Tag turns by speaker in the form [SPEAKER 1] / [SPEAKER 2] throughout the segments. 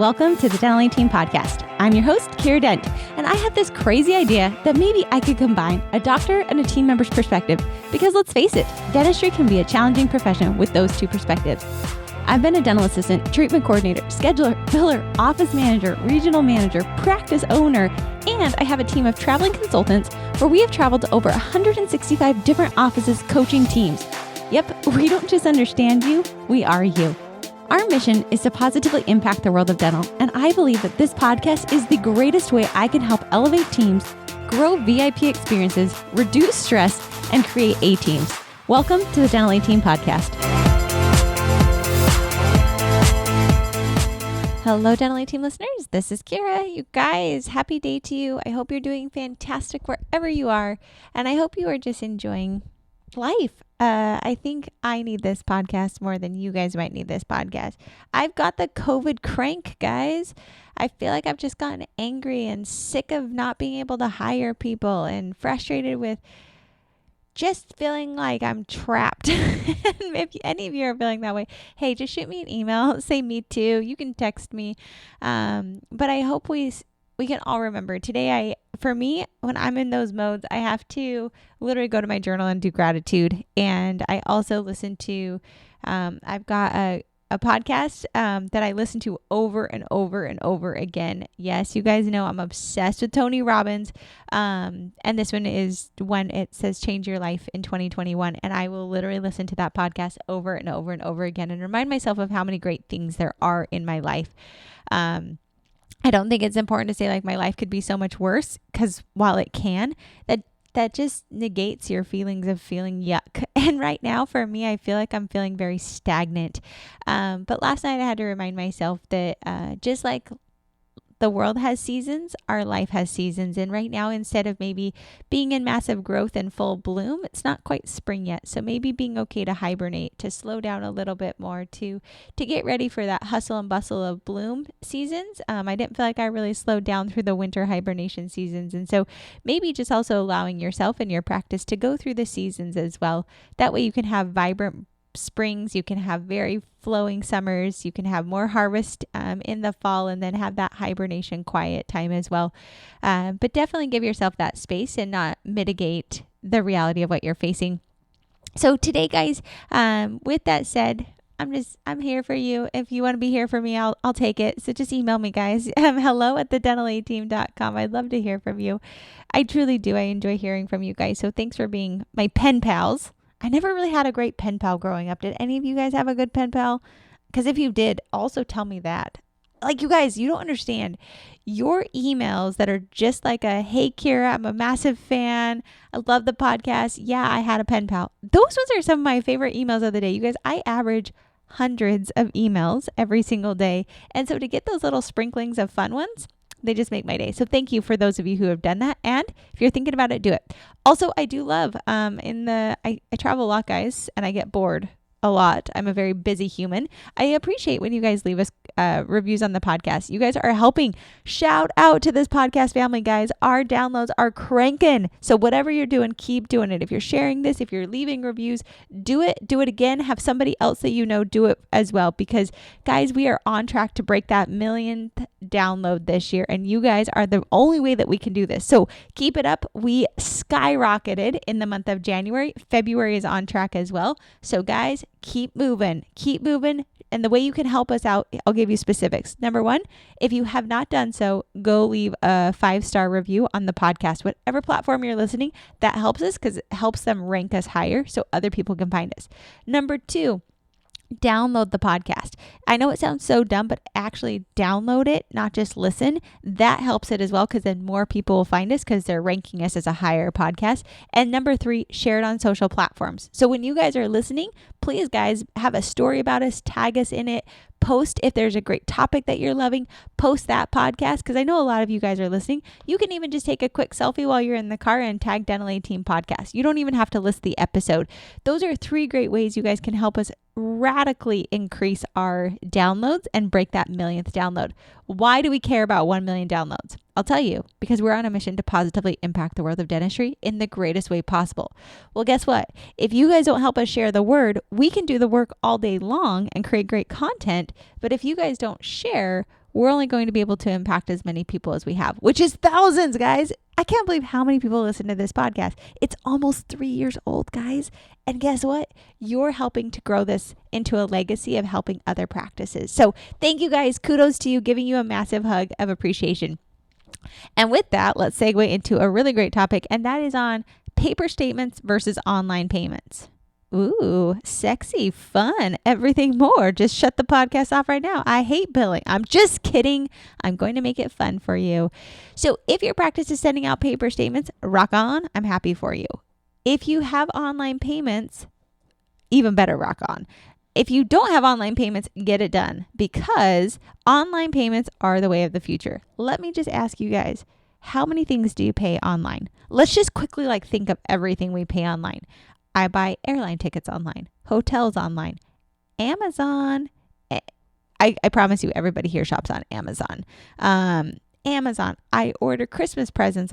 [SPEAKER 1] Welcome to the Dental Team Podcast. I'm your host, Kira Dent, and I have this crazy idea that maybe I could combine a doctor and a team member's perspective because let's face it, dentistry can be a challenging profession with those two perspectives. I've been a dental assistant, treatment coordinator, scheduler, biller, office manager, regional manager, practice owner, and I have a team of traveling consultants where we have traveled to over 165 different offices coaching teams. Yep, we don't just understand you, we are you. Our mission is to positively impact the world of dental, and I believe that this podcast is the greatest way I can help elevate teams, grow VIP experiences, reduce stress, and create A-teams. Welcome to the Dental A-Team Podcast. Hello, Dental A-Team listeners. This is Kira. You guys, happy day to you. I hope you're doing fantastic wherever you are, and I hope you are just enjoying life. I think I need this podcast more than you guys might need this podcast. I've got the COVID crank, guys. I feel like I've just gotten angry and sick of not being able to hire people and frustrated with just feeling like I'm trapped. If any of you are feeling that way, hey, just shoot me an email. Say me too. You can text me. But I hope we can all remember today. For me, when I'm in those modes, I have to literally go to my journal and do gratitude. And I also listen to, I've got a podcast that I listen to over and over and over again. Yes, you guys know I'm obsessed with Tony Robbins. And this one is when it says change your life in 2021. And I will literally listen to that podcast over and over and over again and remind myself of how many great things there are in my life. I don't think it's important to say like my life could be so much worse, because while it can, that just negates your feelings of feeling yuck. And right now for me, I feel like I'm feeling very stagnant. But last night I had to remind myself that just like the world has seasons, our life has seasons. And right now, instead of maybe being in massive growth and full bloom, it's not quite spring yet. So maybe being okay to hibernate, to slow down a little bit more, to get ready for that hustle and bustle of bloom seasons. I didn't feel like I really slowed down through the winter hibernation seasons. And so maybe just also allowing yourself and your practice to go through the seasons as well. That way you can have vibrant springs, you can have very flowing summers, you can have more harvest in the fall, and then have that hibernation quiet time as well. But definitely give yourself that space and not mitigate the reality of what you're facing. So today, guys, with that said, I'm here for you. If you want to be here for me, I'll take it. So just email me, guys. hello@thedentalateam.com. I'd love to hear from you. I truly do. I enjoy hearing from you guys. So thanks for being my pen pals. I never really had a great pen pal growing up. Did any of you guys have a good pen pal? Because if you did, also tell me that. Like, you guys, you don't understand. Your emails that are just like a, hey, Kira, I'm a massive fan. I love the podcast. Yeah, I had a pen pal. Those ones are some of my favorite emails of the day. You guys, I average hundreds of emails every single day. And so to get those little sprinklings of fun ones, they just make my day. So thank you for those of you who have done that. And if you're thinking about it, do it. Also, I do love, I travel a lot, guys, and I get bored a lot. I'm a very busy human. I appreciate when you guys leave us reviews on the podcast. You guys are helping. Shout out to this podcast family, guys. Our downloads are cranking. So whatever you're doing, keep doing it. If you're sharing this, if you're leaving reviews, do it again. Have somebody else that you know do it as well. Because guys, we are on track to break that millionth download this year. And you guys are the only way that we can do this. So keep it up. We skyrocketed in the month of January. February is on track as well. So guys, keep moving. And the way you can help us out, I'll give you specifics. Number one, if you have not done so, go leave a 5-star review on the podcast, whatever platform you're listening. That helps us because it helps them rank us higher so other people can find us. Number two, download the podcast. I know it sounds so dumb, but actually download it, not just listen. That helps it as well, because then more people will find us because they're ranking us as a higher podcast. And number three, share it on social platforms. So when you guys are listening, please, guys, have a story about us, tag us in it, post if there's a great topic that you're loving, post that podcast, because I know a lot of you guys are listening. You can even just take a quick selfie while you're in the car and tag Dental A-Team Podcast. You don't even have to list the episode. Those are 3 great ways you guys can help us radically increase our downloads and break that millionth download. Why do we care about 1 million downloads? I'll tell you, because we're on a mission to positively impact the world of dentistry in the greatest way possible. Well, guess what? If you guys don't help us share the word, we can do the work all day long and create great content. But if you guys don't share, we're only going to be able to impact as many people as we have, which is thousands, guys. I can't believe how many people listen to this podcast. It's almost 3 years old, guys. And guess what? You're helping to grow this into a legacy of helping other practices. So thank you, guys. Kudos to you, giving you a massive hug of appreciation. And with that, let's segue into a really great topic, and that is on paper statements versus online payments. Ooh, sexy, fun, everything more. Just shut the podcast off right now. I hate billing. I'm just kidding. I'm going to make it fun for you. So if your practice is sending out paper statements, rock on. I'm happy for you. If you have online payments, even better, rock on. If you don't have online payments, get it done, because online payments are the way of the future. Let me just ask you guys, how many things do you pay online? Let's just quickly think of everything we pay online. I buy airline tickets online, hotels online, Amazon. I promise you, everybody here shops on Amazon. Amazon. I order Christmas presents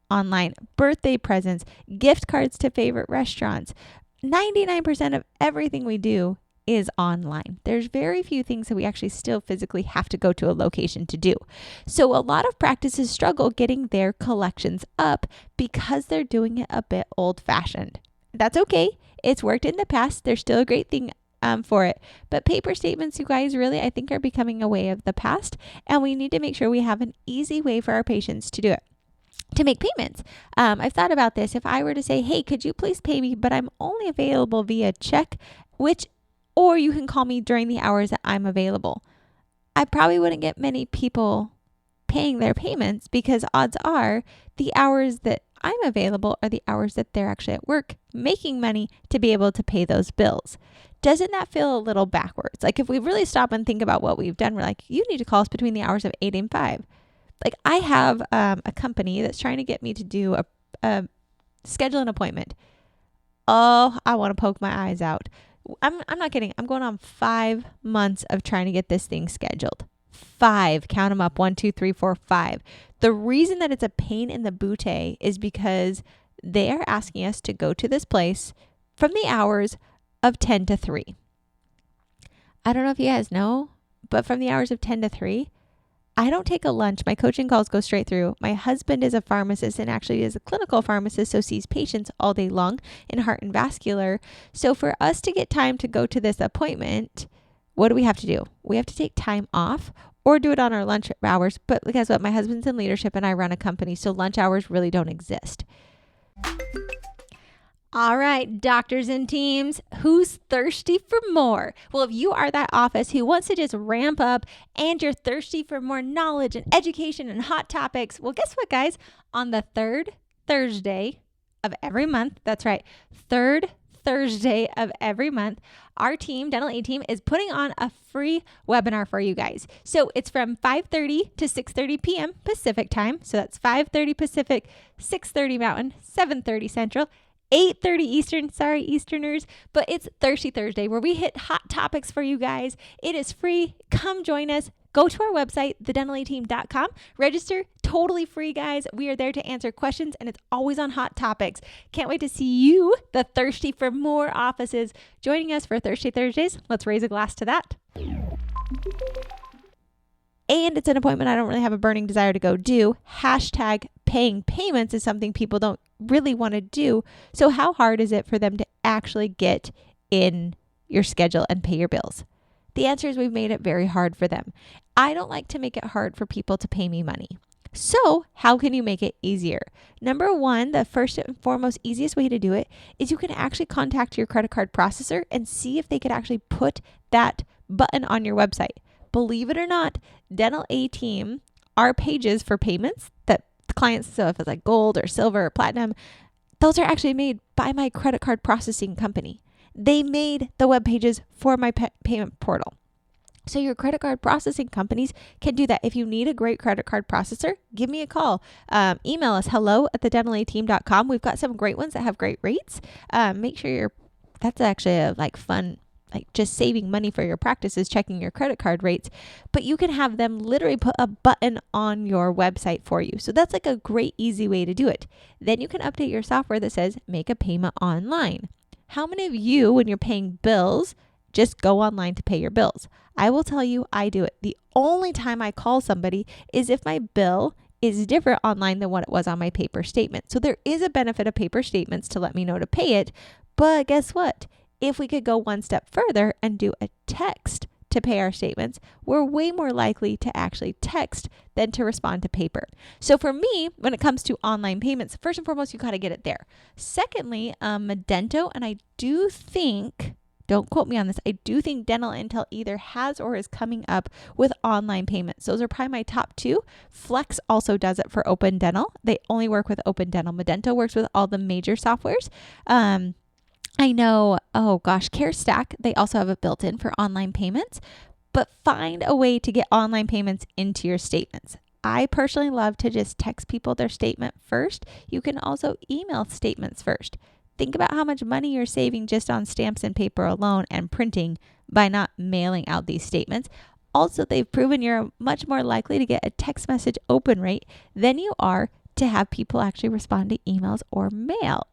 [SPEAKER 1] online, birthday presents, gift cards to favorite restaurants. 99% of everything we do is online. There's very few things that we actually still physically have to go to a location to do. So a lot of practices struggle getting their collections up because they're doing it a bit old-fashioned. That's okay. It's worked in the past. There's still a great thing for it. But paper statements, you guys, really, I think, are becoming a way of the past. And we need to make sure we have an easy way for our patients to do it, to make payments. I've thought about this. If I were to say, hey, could you please pay me, but I'm only available via check, or you can call me during the hours that I'm available, I probably wouldn't get many people paying their payments, because odds are the hours that I'm available are the hours that they're actually at work making money to be able to pay those bills. Doesn't that feel a little backwards? If we really stop and think about what we've done, we're like, you need to call us between the hours of 8 and 5. I have a company that's trying to get me to do a schedule an appointment. Oh, I want to poke my eyes out. I'm not kidding. I'm going on 5 months of trying to get this thing scheduled. 5, count them up. 1, 2, 3, 4, 5. The reason that it's a pain in the booty is because they are asking us to go to this place from the hours of 10 to 3. I don't know if you guys know, but from the hours of 10 to 3, I don't take a lunch. My coaching calls go straight through. My husband is a pharmacist and actually is a clinical pharmacist, so sees patients all day long in heart and vascular. So for us to get time to go to this appointment, what do we have to do? We have to take time off or do it on our lunch hours. But guess what? My husband's in leadership and I run a company, so lunch hours really don't exist. All right, doctors and teams, who's thirsty for more? Well, if you are that office who wants to just ramp up and you're thirsty for more knowledge and education and hot topics, well, guess what, guys? On the third Thursday of every month, that's right, third Thursday of every month, our team, Dental A Team, is putting on a free webinar for you guys. So it's from 5:30 to 6:30 p.m. Pacific time. So that's 5:30 Pacific, 6:30 Mountain, 7:30 Central, 8:30 Eastern. Sorry, Easterners, but it's Thirsty Thursday where we hit hot topics for you guys. It is free. Come join us. Go to our website, thedentalateam.com. Register, totally free, guys. We are there to answer questions, and it's always on hot topics. Can't wait to see you, the thirsty for more offices, joining us for Thirsty Thursdays. Let's raise a glass to that. And it's an appointment I don't really have a burning desire to go do. Hashtag paying payments is something people don't really want to do. So how hard is it for them to actually get in your schedule and pay your bills? The answer is we've made it very hard for them. I don't like to make it hard for people to pay me money. So how can you make it easier? Number one, the first and foremost easiest way to do it is you can actually contact your credit card processor and see if they could actually put that button on your website. Believe it or not, Dental A Team, our pages for payments that the clients, so if it's like gold or silver or platinum, those are actually made by my credit card processing company. They made the web pages for my payment portal. So your credit card processing companies can do that. If you need a great credit card processor, give me a call. Email us hello@thedentalateam.com. We've got some great ones that have great rates. Make sure that's actually a fun, just saving money for your practice is checking your credit card rates, but you can have them literally put a button on your website for you. So that's a great, easy way to do it. Then you can update your software that says make a payment online. How many of you, when you're paying bills, just go online to pay your bills. I will tell you, I do it. The only time I call somebody is if my bill is different online than what it was on my paper statement. So there is a benefit of paper statements to let me know to pay it. But guess what? If we could go one step further and do a text to pay our statements, we're way more likely to actually text than to respond to paper. So for me, when it comes to online payments, first and foremost, you got to get it there. Secondly, Medento, and I do think, don't quote me on this, I do think Dental Intel either has or is coming up with online payments. Those are probably my top two. Flex also does it for Open Dental. They only work with Open Dental. Medento works with all the major softwares. I know, CareStack, they also have it built in for online payments, but find a way to get online payments into your statements. I personally love to just text people their statement first. You can also email statements first. Think about how much money you're saving just on stamps and paper alone and printing by not mailing out these statements. Also, they've proven you're much more likely to get a text message open rate than you are to have people actually respond to emails or mail.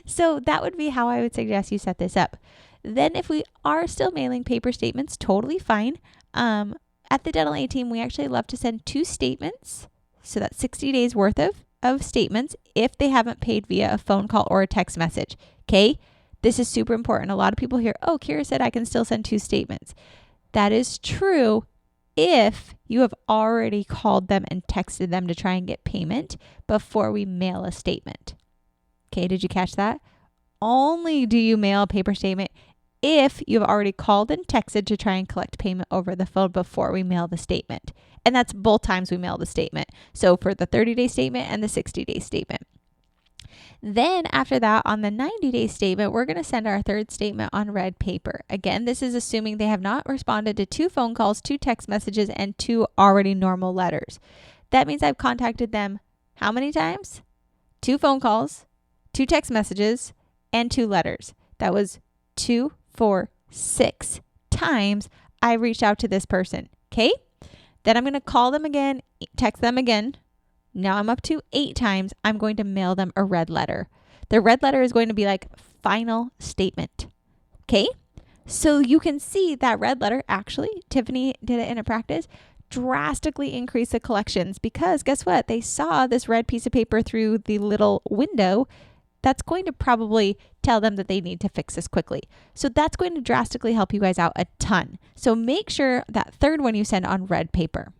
[SPEAKER 1] So that would be how I would suggest you set this up. Then if we are still mailing paper statements, totally fine. At the Dental A team, we actually love to send 2 statements. So that's 60 days worth of statements if they haven't paid via a phone call or a text message. Okay. This is super important. A lot of people hear, oh, Kira said I can still send 2 statements. That is true if you have already called them and texted them to try and get payment before we mail a statement. Okay, did you catch that? Only do you mail a paper statement if you've already called and texted to try and collect payment over the phone before we mail the statement. And that's both times we mail the statement. So for the 30-day statement and the 60-day statement. Then after that, on the 90-day statement, we're going to send our third statement on red paper. Again, this is assuming they have not responded to 2 phone calls, 2 text messages, and 2 already normal letters. That means I've contacted them how many times? 2 phone calls, 2 text messages, and 2 letters. That was 2, 4, 6 times I reached out to this person. Okay? Then I'm going to call them again, text them again. Now I'm up to 8 times. I'm going to mail them a red letter. The red letter is going to be like final statement. Okay? So you can see that red letter actually, Tiffany did it in a practice, drastically increased the collections because guess what? They saw this red piece of paper through the little window. That's going to probably tell them that they need to fix this quickly. So that's going to drastically help you guys out a ton. So make sure that third one you send on red paper.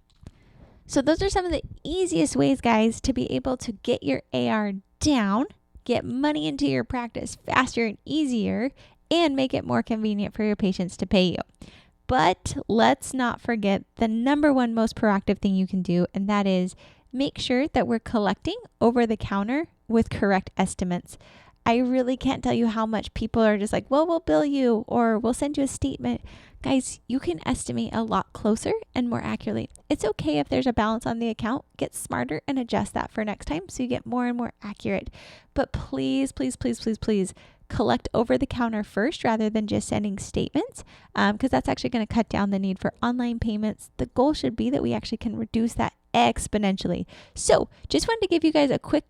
[SPEAKER 1] So those are some of the easiest ways, guys, to be able to get your AR down, get money into your practice faster and easier, and make it more convenient for your patients to pay you. But let's not forget the number one most proactive thing you can do, and that is make sure that we're collecting over the counter with correct estimates. I really can't tell you how much people are just like, well, we'll bill you or we'll send you a statement. Guys, you can estimate a lot closer and more accurately. It's okay if there's a balance on the account. Get smarter and adjust that for next time so you get more and more accurate. But please, please, please, please, please collect over the counter first rather than just sending statements because that's actually going to cut down the need for online payments. The goal should be that we actually can reduce that exponentially. So just wanted to give you guys a quick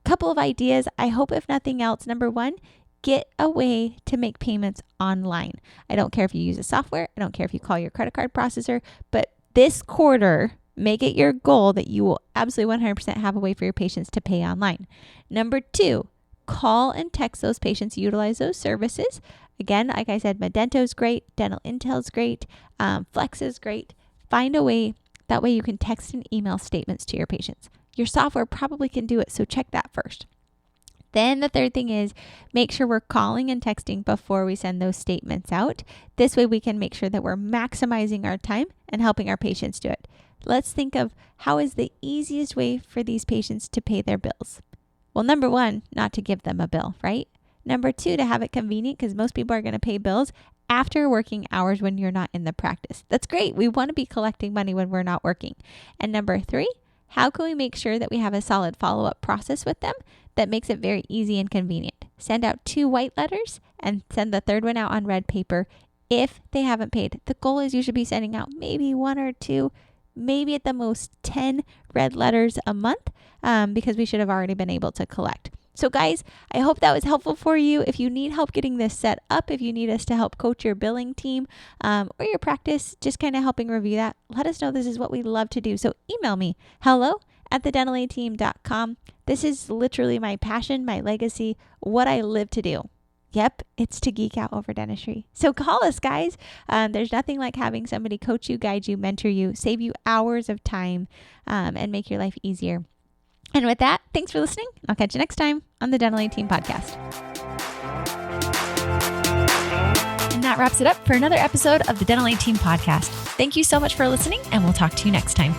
[SPEAKER 1] couple of ideas. I hope if nothing else, number one, get a way to make payments online. I don't care if you use a software. I don't care if you call your credit card processor, but this quarter, make it your goal that you will absolutely 100% have a way for your patients to pay online. Number two, call and text those patients, utilize those services. Again, like I said, Medento is great. Dental Intel is great. Flex is great. Find a way. That way you can text and email statements to your patients. Your software probably can do it, so check that first. Then the third thing is make sure we're calling and texting before we send those statements out. This way we can make sure that we're maximizing our time and helping our patients do it. Let's think of how is the easiest way for these patients to pay their bills. Well, number one, not to give them a bill, right? Number two, to have it convenient because most people are going to pay bills after working hours when you're not in the practice. That's great. We want to be collecting money when we're not working. And number three, how can we make sure that we have a solid follow-up process with them that makes it very easy and convenient? Send out 2 white letters and send the third one out on red paper if they haven't paid. The goal is you should be sending out maybe 1 or 2, maybe at the most 10 red letters a month because we should have already been able to collect. So guys, I hope that was helpful for you. If you need help getting this set up, if you need us to help coach your billing team or your practice, just kind of helping review that, let us know. This is what we love to do. So email me, hello@thedentalateam.com. This is literally my passion, my legacy, what I live to do. Yep, it's to geek out over dentistry. So call us, guys. There's nothing like having somebody coach you, guide you, mentor you, save you hours of time, and make your life easier. And with that, thanks for listening. I'll catch you next time on the Dental A Team podcast.
[SPEAKER 2] And that wraps it up for another episode of the Dental A Team podcast. Thank you so much for listening, and we'll talk to you next time.